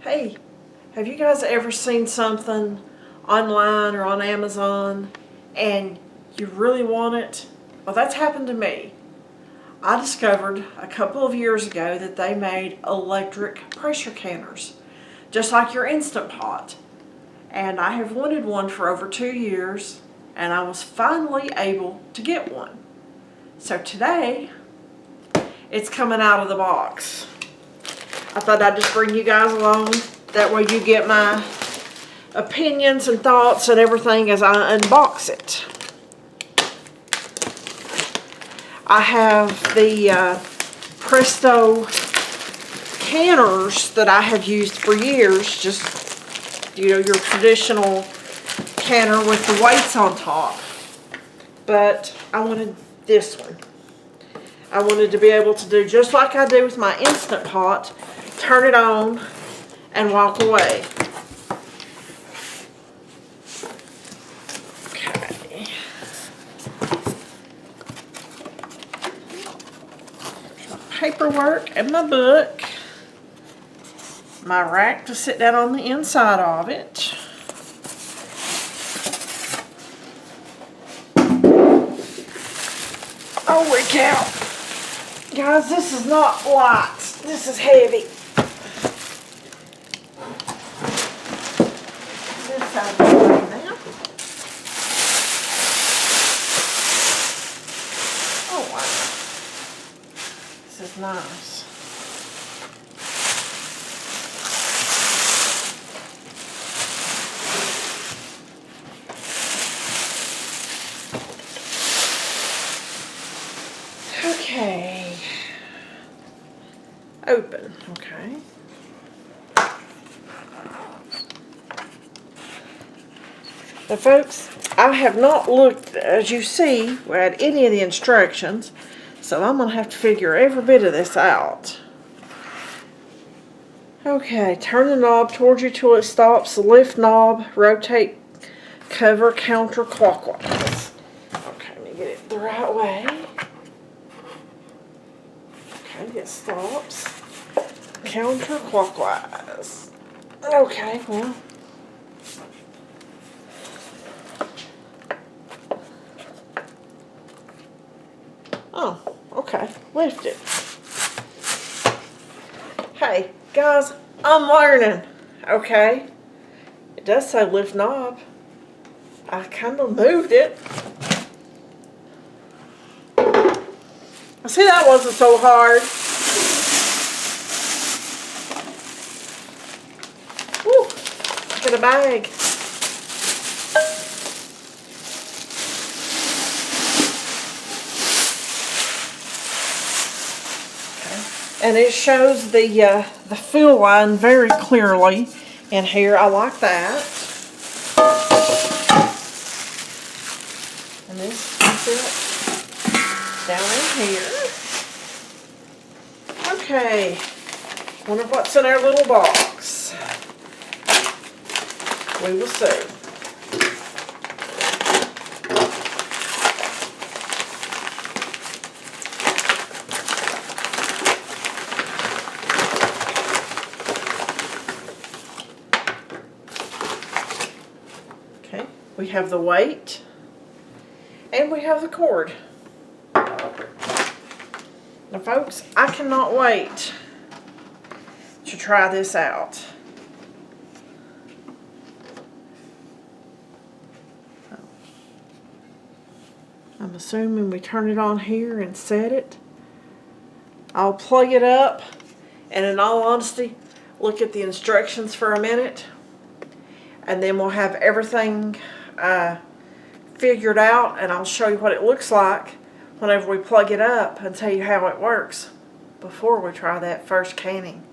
Hey, have you guys ever seen something online or on Amazon and you really want it? Well, that's happened to me. I discovered a couple of years ago that they made electric pressure canners, just like your Instant Pot. And I have wanted one for over 2 years, and I was finally able to get one. So today, it's coming out of the box. I thought I'd just bring you guys along. That way you get my opinions and thoughts and everything as I unbox it. I have the Presto canners that I have used for years. Just, you know, your traditional canner with the weights on top. But I wanted this one. I wanted to be able to do just like I do with my Instant Pot. Turn it on and walk away. Okay. Paperwork and my book. My rack to sit down on the inside of it. Holy cow. Guys, this is not light. This is heavy. This side of the way now. Oh wow. This is nice. Okay. Open. Okay. Now folks, I have not looked, as you see, at any of the instructions, so I'm going to have to figure every bit of this out. Okay, turn the knob towards you till it stops. Lift knob, rotate cover counterclockwise. Okay, let me get it the right way. Okay, it stops. Counterclockwise. Okay, well. Oh, okay. Lift it. Hey, guys, I'm learning. Okay. It does say lift knob. I kind of moved it. See, that wasn't so hard. Woo, look at a bag. And it shows the fill line very clearly in here. I like that. And this fits down in here. Okay. Wonder what's in our little box. We will see. Okay, we have the weight and we have the cord. Now folks, I cannot wait to try this out. I'm assuming we turn it on here and set it. I'll plug it up and in all honesty, look at the instructions for a minute. And then we'll have everything figured out and I'll show you what it looks like whenever we plug it up and tell you how it works before we try that first canning.